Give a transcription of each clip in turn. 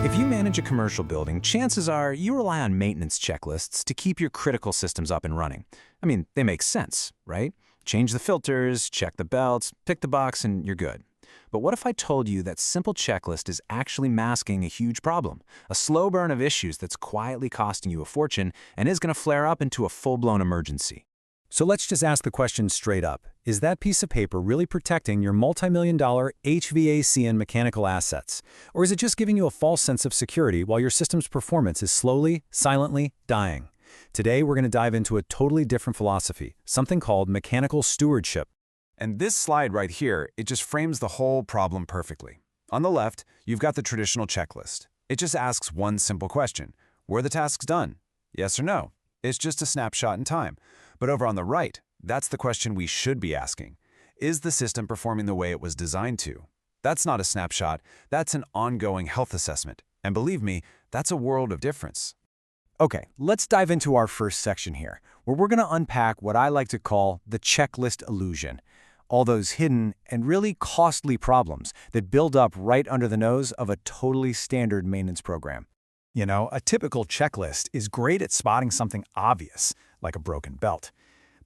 If you manage a commercial building, chances are you rely on maintenance checklists to keep your critical systems up and running. I mean, they make sense, right? Change the filters, check the belts, pick the box, and you're good. But what if I told you that simple checklist is actually masking a huge problem, a slow burn of issues that's quietly costing you a fortune and is going to flare up into a full-blown emergency? So let's just ask the question straight up. Is that piece of paper really protecting your multi-million-dollar HVAC and mechanical assets? Or is it just giving you a false sense of security while your system's performance is slowly, silently dying? Today, we're going to dive into a totally different philosophy, something called mechanical stewardship. And this slide right here, it just frames the whole problem perfectly. On the left, you've got the traditional checklist. It just asks one simple question. Were the tasks done? Yes or no? It's just a snapshot in time. But over on the right, that's the question we should be asking. Is the system performing the way it was designed to? That's not a snapshot, that's an ongoing health assessment. And believe me, that's a world of difference. Okay, let's dive into our first section here, where we're going to unpack what I like to call the checklist illusion. All those hidden and really costly problems that build up right under the nose of a totally standard maintenance program. You know, a typical checklist is great at spotting something obvious, like a broken belt,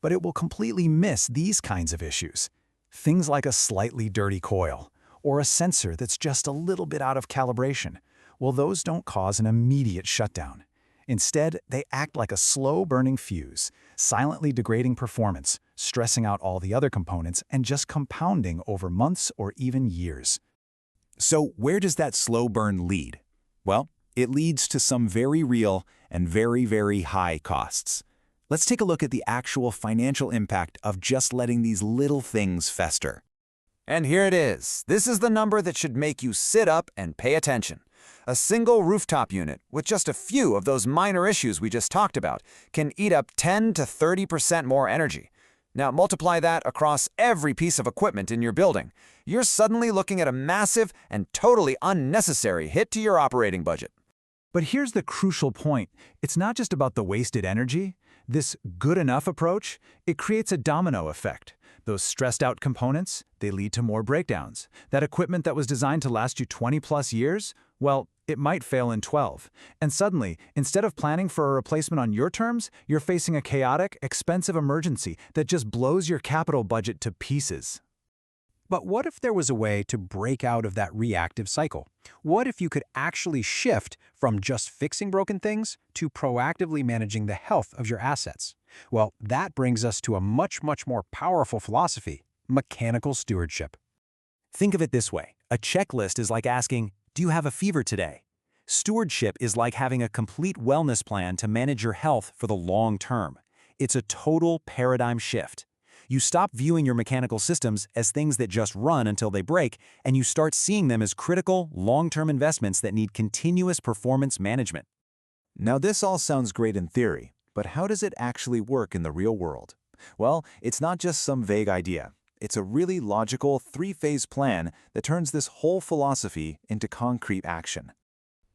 but it will completely miss these kinds of issues. Things like a slightly dirty coil, or a sensor that's just a little bit out of calibration. Well, those don't cause an immediate shutdown. Instead, they act like a slow-burning fuse, silently degrading performance, stressing out all the other components, and just compounding over months or even years. So where does that slow burn lead? Well, it leads to some very real and very high costs. Let's take a look at the actual financial impact of just letting these little things fester. And here it is. This is the number that should make you sit up and pay attention. A single rooftop unit, with just a few of those minor issues we just talked about, can eat up 10 to 30% more energy. Now multiply that across every piece of equipment in your building. You're suddenly looking at a massive and totally unnecessary hit to your operating budget. But here's the crucial point. It's not just about the wasted energy. This good enough approach, it creates a domino effect. Those stressed out components, they lead to more breakdowns. That equipment that was designed to last you 20+ years, well, it might fail in 12. And suddenly, instead of planning for a replacement on your terms, you're facing a chaotic, expensive emergency that just blows your capital budget to pieces. But what if there was a way to break out of that reactive cycle? What if you could actually shift from just fixing broken things to proactively managing the health of your assets? Well, that brings us to a much more powerful philosophy, mechanical stewardship. Think of it this way. A checklist is like asking, do you have a fever today? Stewardship is like having a complete wellness plan to manage your health for the long term. It's a total paradigm shift. You stop viewing your mechanical systems as things that just run until they break, and you start seeing them as critical, long-term investments that need continuous performance management. Now, this all sounds great in theory, but how does it actually work in the real world? Well, it's not just some vague idea. It's a really logical, three-phase plan that turns this whole philosophy into concrete action.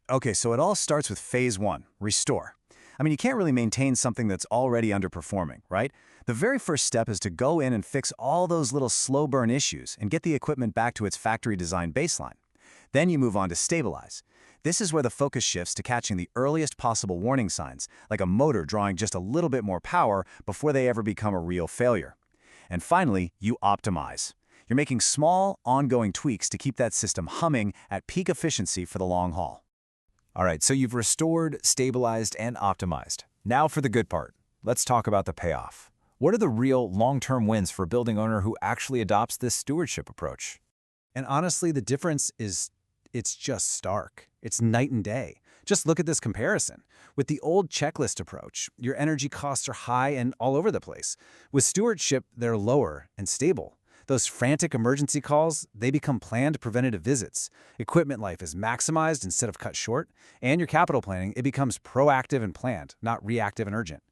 Okay, so it all starts with phase 1, restore. I mean, you can't really maintain something that's already underperforming, right? The very first step is to go in and fix all those little slow burn issues and get the equipment back to its factory design baseline. Then you move on to stabilize. This is where the focus shifts to catching the earliest possible warning signs, like a motor drawing just a little bit more power before they ever become a real failure. And finally, you optimize. You're making small, ongoing tweaks to keep that system humming at peak efficiency for the long haul. All right, so you've restored, stabilized, and optimized. Now for the good part. Let's talk about the payoff. What are the real long-term wins for a building owner who actually adopts this stewardship approach? And honestly, the difference is it's just stark. It's night and day. Just look at this comparison. With the old checklist approach, your energy costs are high and all over the place. With stewardship, they're lower and stable. Those frantic emergency calls, they become planned preventative visits. Equipment life is maximized instead of cut short. And your capital planning, it becomes proactive and planned, not reactive and urgent.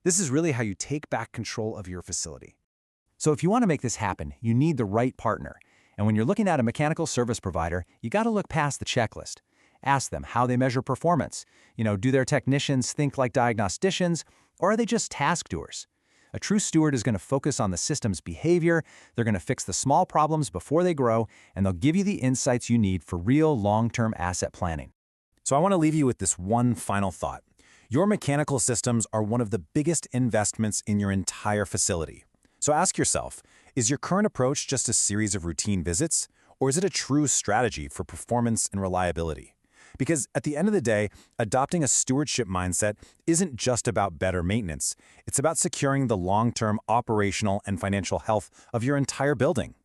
This is really how you take back control of your facility. So if you want to make this happen, you need the right partner. And when you're looking at a mechanical service provider, you got to look past the checklist. Ask them how they measure performance. Do their technicians think like diagnosticians, or are they just task doers? A true steward is going to focus on the system's behavior, they're going to fix the small problems before they grow, and they'll give you the insights you need for real long-term asset planning. So I want to leave you with this one final thought. Your mechanical systems are one of the biggest investments in your entire facility. So ask yourself, is your current approach just a series of routine visits, or is it a true strategy for performance and reliability? Because at the end of the day, adopting a stewardship mindset isn't just about better maintenance. It's about securing the long-term operational and financial health of your entire building.